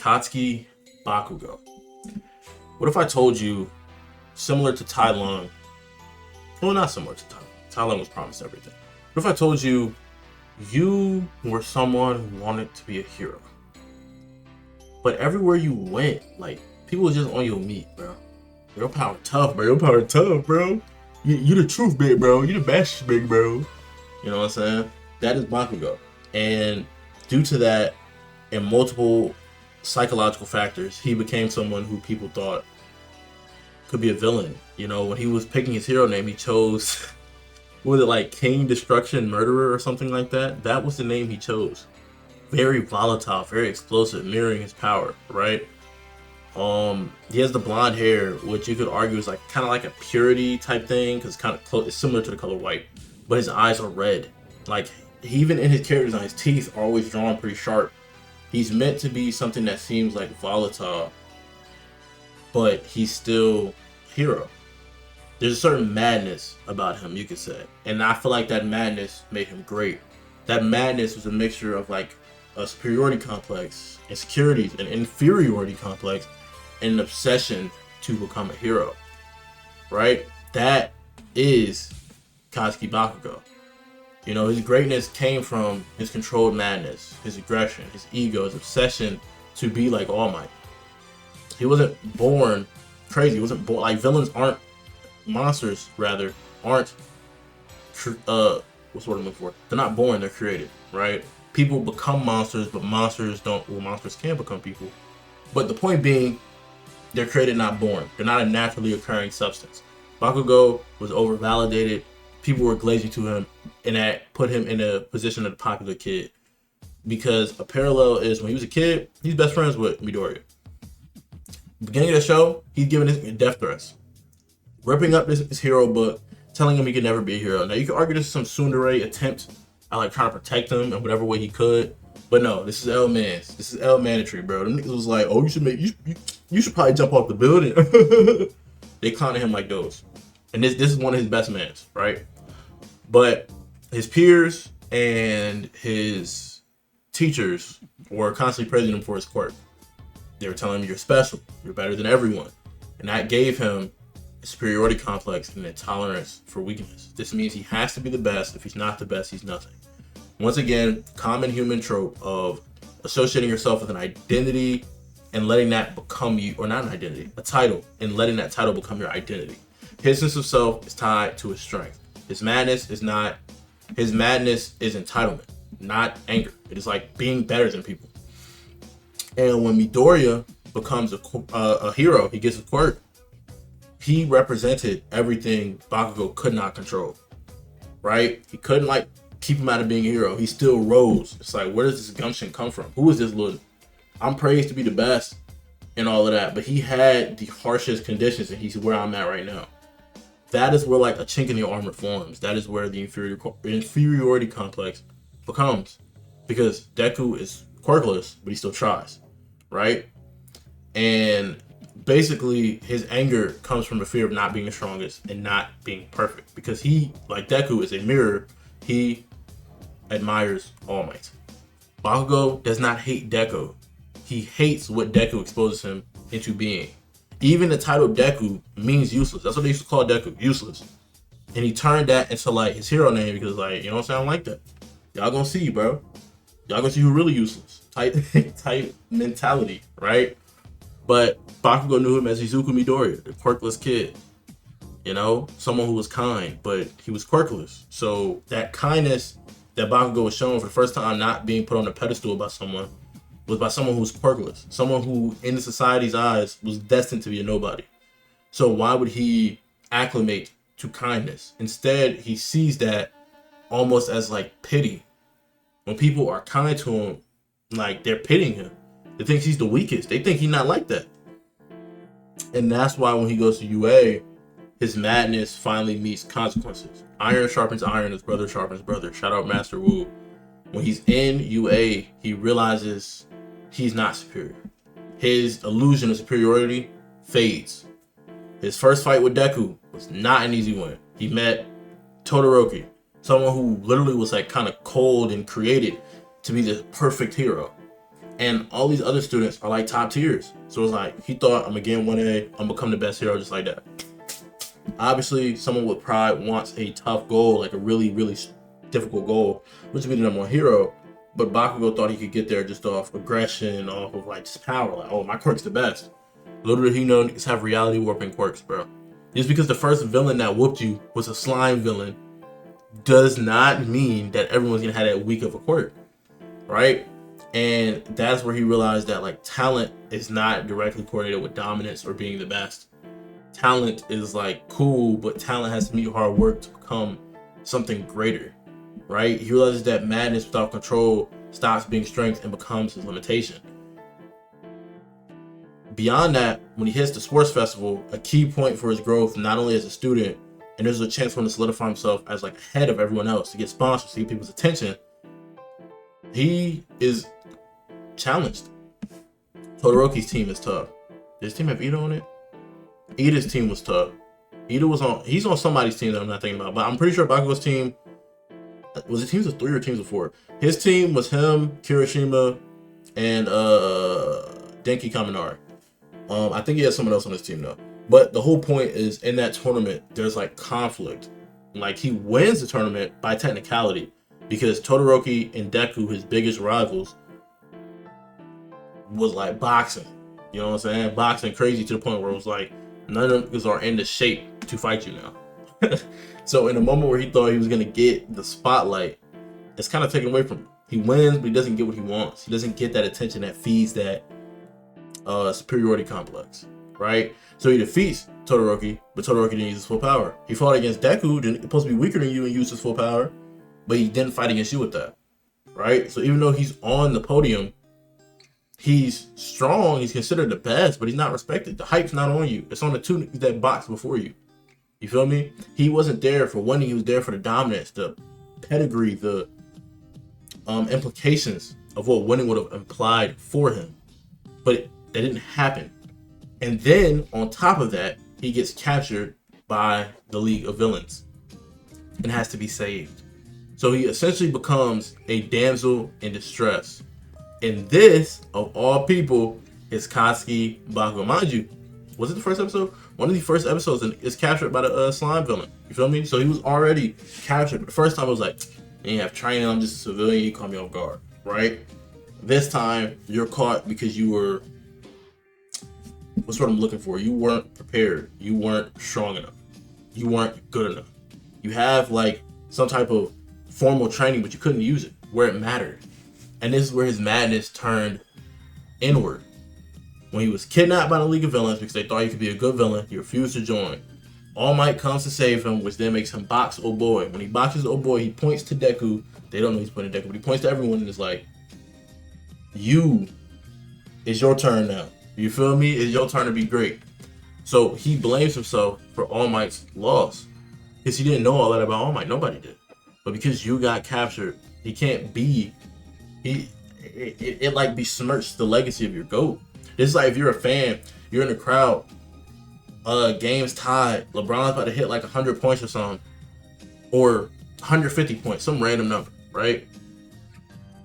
Katsuki Bakugo. What if I told you, similar to Tai Lung, well, not similar to Tai Lung. Tai Lung was promised everything. What if I told you, you were someone who wanted to be a hero, but everywhere you went, like, people was just on your meat, bro. Your power tough, bro. Your power tough, bro. You the truth, big bro. You the best, big bro. You know what I'm saying? That is Bakugo. And due to that and multiple psychological factors, he became someone who people thought could be a villain. You know, when he was picking his hero name, he chose, was it like King Destruction Murderer or something like that? That was the name he chose. Very volatile, very explosive, mirroring his power, right? He has the blonde hair, which you could argue is like kind of like a purity type thing, because kind of it's similar to the color white, but his eyes are red. Like, even in his character design, his teeth are always drawn pretty sharp. He's meant to be something that seems like volatile, but he's still a hero. There's a certain madness about him, you could say, and I feel like that madness made him great. That madness was a mixture of like a superiority complex, insecurities, an inferiority complex, and an obsession to become a hero, right? That is Katsuki Bakugo. You know, his greatness came from his controlled madness, his aggression, his ego, his obsession to be like All Might. He wasn't born crazy. He wasn't born like villains aren't monsters. Rather, aren't what's the word I'm looking for? They're not born. They're created, right? People become monsters, but monsters don't. Well, monsters can become people. But the point being, they're created, not born. They're not a naturally occurring substance. Bakugo was over-validated. People were glazing to him, and that put him in a position of a popular kid. Because a parallel is when he was a kid, he's best friends with Midoriya. Beginning of the show, he's giving his death threats, ripping up his hero book, telling him he could never be a hero. Now you can argue this is some tsundere attempt at like trying to protect him in whatever way he could, but no, this is L-Mans. This is L-Manatry, bro. Them niggas was like, oh, you should probably jump off the building. They clowning him like those, and this is one of his best mans, right? But his peers and his teachers were constantly praising him for his quirk. They were telling him, you're special, you're better than everyone. And that gave him a superiority complex and a tolerance for weakness. This means he has to be the best. If he's not the best, he's nothing. Once again, common human trope of associating yourself with an identity and letting that become you, or not an identity, a title, and letting that title become your identity. His sense of self is tied to his strength. His madness is entitlement, not anger. It is like being better than people. And when Midoriya becomes a hero, he gets a quirk. He represented everything Bakugo could not control, right? He couldn't like keep him out of being a hero. He still rose. It's like, where does this gumption come from? Who is this little? I'm praised to be the best and all of that, but he had the harshest conditions, and he's where I'm at right now. That is where like a chink in your armor forms. That is where the inferiority complex becomes, because Deku is quirkless, but he still tries, right? And basically his anger comes from the fear of not being the strongest and not being perfect, because he, like Deku, is a mirror. He admires All Might. Bakugo does not hate Deku. He hates what Deku exposes him into being. Even the title Deku means useless. That's what they used to call Deku, useless. And he turned that into like his hero name, because like, you know what I'm saying, I don't like that. Y'all gonna see, bro. Y'all gonna see who really useless. Type mentality, right? But Bakugo knew him as Izuku Midoriya, the quirkless kid. You know, someone who was kind, but he was quirkless. So that kindness that Bakugo was shown for the first time, not being put on a pedestal by someone, was by someone who was quirkless. Someone who, in the society's eyes, was destined to be a nobody. So why would he acclimate to kindness? Instead, he sees that almost as like pity. When people are kind to him, like they're pitying him. They think he's the weakest. They think he's not like that. And that's why when he goes to UA, his madness finally meets consequences. Iron sharpens iron, his brother sharpens brother. Shout out Master Wu. When he's in UA, he realizes he's not superior. His illusion of superiority fades. His first fight with Deku was not an easy one. He met Todoroki, someone who literally was like kind of cold and created to be the perfect hero. And all these other students are like top tiers. So it's like, he thought, I'm gonna get 1A, I'm gonna become the best hero just like that. Obviously, someone with pride wants a tough goal, like a really, really difficult goal, which would be the number 1 hero. But Bakugo thought he could get there just off aggression, off of like just power. Like, oh, my quirk's the best. Little did he know niggas have reality warping quirks, bro. Just because the first villain that whooped you was a slime villain does not mean that everyone's gonna have that weak of a quirk, right? And that's where he realized that like talent is not directly correlated with dominance or being the best. Talent is like cool, but talent has to meet hard work to become something greater, right? He realizes that madness without control stops being strength and becomes his limitation. Beyond that, when he hits the sports festival, a key point for his growth, not only as a student, and there's a chance for him to solidify himself as like ahead of everyone else, to get sponsors, to get people's attention, he is challenged. Todoroki's team is tough. Does his team have Ida on it? Ida's team was tough. He's on somebody's team that I'm not thinking about, but I'm pretty sure Bakugo's team, was it teams of 3 or teams of 4? His team was him, Kirishima, and Denki Kaminari. I think he has someone else on his team though. But the whole point is, in that tournament, there's like conflict. Like, he wins the tournament by technicality because Todoroki and Deku, his biggest rivals, was like boxing. You know what I'm saying? Boxing crazy to the point where it was like, none of them are in the shape to fight you now. So in a moment where he thought he was going to get the spotlight, it's kind of taken away from him. He wins, but he doesn't get what he wants. He doesn't get that attention that feeds that superiority complex, right? So he defeats Todoroki, but Todoroki didn't use his full power. He fought against Deku, supposed to be weaker than you, and used his full power, but he didn't fight against you with that, right? So even though he's on the podium, he's strong, he's considered the best, but he's not respected. The hype's not on you. It's on the 2 that box before you. You feel me? He wasn't there for winning, he was there for the dominance, the pedigree, the implications of what winning would have implied for him. But that didn't happen. And then, on top of that, he gets captured by the League of Villains and has to be saved. So he essentially becomes a damsel in distress. And this, of all people, is Katsuki Bakugo. Mind you, was it the first episode? One of the first episodes is captured by the slime villain. You feel me? So he was already captured. But the first time it was like, you didn't have training, I'm just a civilian, you caught me off guard, right? This time, you're caught because you were, what's what I'm looking for? You weren't prepared. You weren't strong enough. You weren't good enough. You have like some type of formal training, but you couldn't use it where it mattered. And this is where his madness turned inward. When he was kidnapped by the League of Villains because they thought he could be a good villain, he refused to join. All Might comes to save him, which then makes him box old boy. When he boxes old boy, he points to Deku. They don't know he's pointing to Deku, but he points to everyone and is like, it's your turn now. You feel me? It's your turn to be great. So he blames himself for All Might's loss because he didn't know all that about All Might. Nobody did. But because you got captured, he can't be. It like besmirched the legacy of your GOAT. It's like if you're a fan, you're in the crowd, game's tied, LeBron's about to hit like 100 points or something, or 150 points, some random number, right?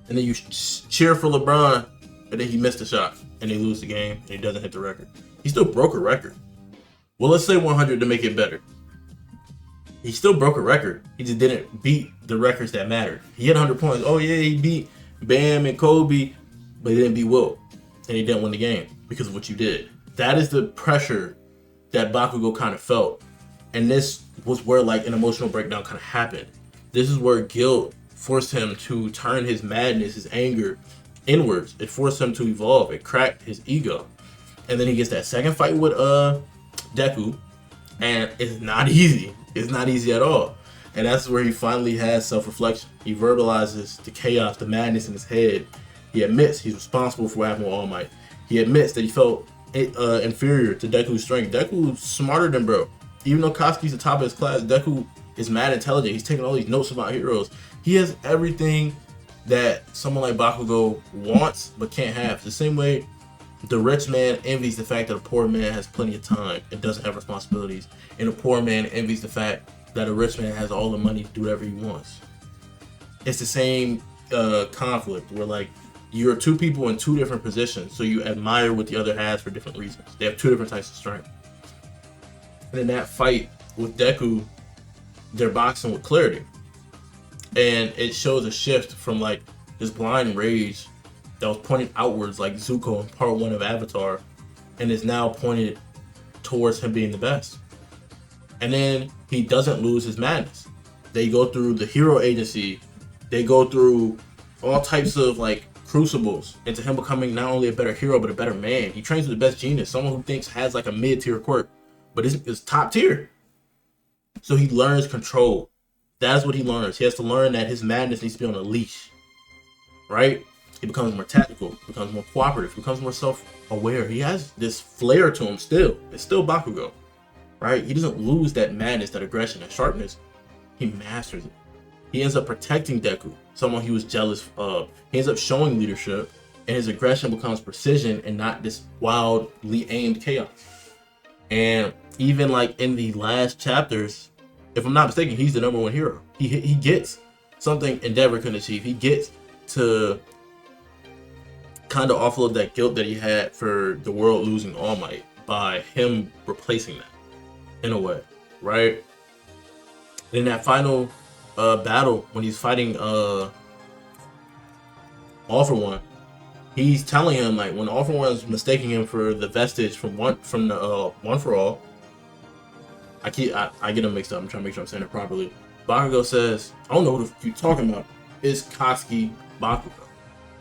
And then you cheer for LeBron, and then he missed a shot, and they lose the game, and he doesn't hit the record. He still broke a record. Well, let's say 100 to make it better. He still broke a record. He just didn't beat the records that mattered. He hit 100 points. Oh yeah, he beat Bam and Kobe, but he didn't beat Wilt, and he didn't win the game because of what you did. That is the pressure that Bakugo kind of felt, and this was where like an emotional breakdown kind of happened. This is where guilt forced him to turn his madness, his anger inwards. It forced him to evolve. It cracked his ego, and then he gets that second fight with Deku, and it's not easy. It's not easy at all. And that's where he finally has self-reflection. He verbalizes the chaos, the madness in his head. He admits he's responsible for what happened with All Might. He admits that he felt inferior to Deku's strength. Deku's smarter than bro. Even though Katsuki's the top of his class, Deku is mad intelligent. He's taking all these notes about heroes. He has everything that someone like Bakugo wants but can't have. It's the same way the rich man envies the fact that a poor man has plenty of time and doesn't have responsibilities. And a poor man envies the fact that a rich man has all the money to do whatever he wants. It's the same conflict where like you're two people in two different positions, so you admire what the other has for different reasons. They have two different types of strength. And in that fight with Deku, they're boxing with clarity. And it shows a shift from like this blind rage that was pointed outwards like Zuko in part 1 of Avatar, and is now pointed towards him being the best. And then he doesn't lose his madness. They go through the hero agency, they go through all types of like crucibles into him becoming not only a better hero but a better man. He trains with the best genius, someone who thinks has like a mid-tier quirk, but is top tier. So he learns control. That's what he learns. He has to learn that his madness needs to be on a leash, right? He becomes more tactical, becomes more cooperative, becomes more self-aware. He has this flair to him still. It's still Bakugo, right? He doesn't lose that madness, that aggression, that sharpness. He masters it. He ends up protecting Deku, someone he was jealous of. He ends up showing leadership, and his aggression becomes precision and not this wildly aimed chaos. And even like in the last chapters, if I'm not mistaken, he's the #1 hero. He gets something Endeavor couldn't achieve. He gets to kind of offload that guilt that he had for the world losing All Might by him replacing that in a way, right? In that final battle when he's fighting All For One, he's telling him like when All For One is mistaking him for the vestige from the One For All. I get them mixed up. I'm trying to make sure I'm saying it properly. Bakugo says, I don't know what you're talking about. It's Katsuki Bakugo.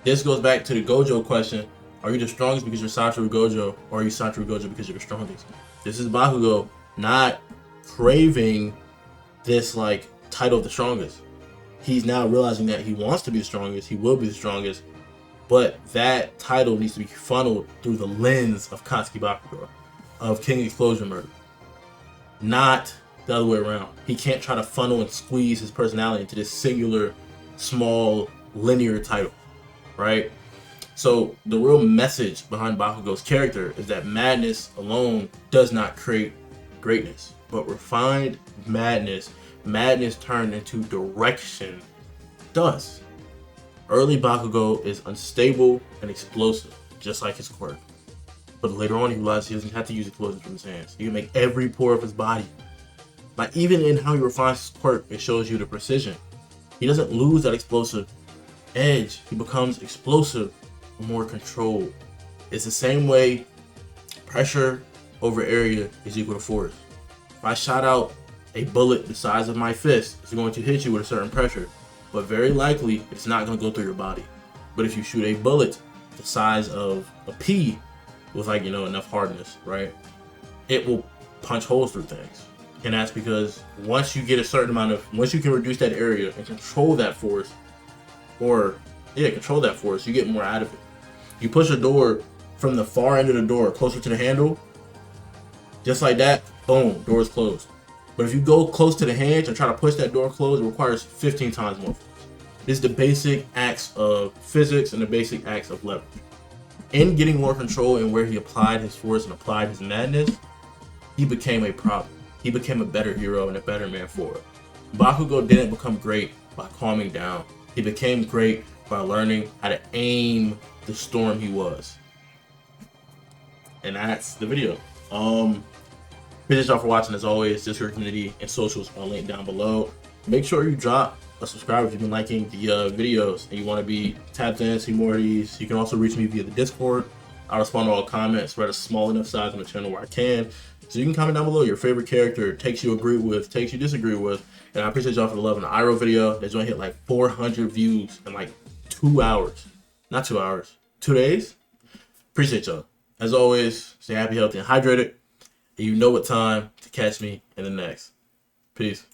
This goes back to the Gojo question. Are you the strongest because you're Satoru Gojo, or are you Satoru Gojo because you're the strongest? This is Bakugo not craving this like title of the strongest. He's now realizing that he wants to be the strongest, he will be the strongest, but that title needs to be funneled through the lens of Katsuki Bakugo, of King Explosion Murder, not the other way around. He can't try to funnel and squeeze his personality into this singular, small, linear title, right? So the real message behind Bakugo's character is that madness alone does not create greatness, but refined madness turned into direction does. Early Bakugo is unstable and explosive, just like his quirk. But later on he realizes he doesn't have to use explosions from his hands. He can make every pore of his body. Like even in how he refines his quirk, it shows you the precision. He doesn't lose that explosive edge. He becomes explosive, more controlled. It's the same way pressure over area is equal to force. If I shot out a bullet the size of my fist, it's going to hit you with a certain pressure, but very likely it's not going to go through your body. But if you shoot a bullet the size of a pea with like, enough hardness, right, it will punch holes through things. And that's because once you get a certain amount of, once you can reduce that area and control that force, you get more out of it. You push a door from the far end of the door closer to the handle, just like that, boom, door is closed. But if you go close to the hinge and try to push that door closed, it requires 15 times more force. This is the basic acts of physics and the basic acts of leverage. In getting more control and where he applied his force and applied his madness, he became a problem. He became a better hero and a better man for it. Bakugo didn't become great by calming down. He became great by learning how to aim the storm he was. And that's the video. Appreciate y'all for watching. As always, Discord community and socials are linked down below. Make sure you drop a subscribe if you've been liking the videos and you want to be tapped in, see more of these. You can also reach me via the Discord. I respond to all comments, right, a small enough size on the channel where I can. So you can comment down below your favorite character, takes you agree with, takes you disagree with. And I appreciate y'all for the love in the Iroh video. That's going to hit like 400 views in like 2 hours. Not 2 hours, 2 days. Appreciate y'all. As always, stay happy, healthy, and hydrated. And you know what time to catch me in the next. Peace.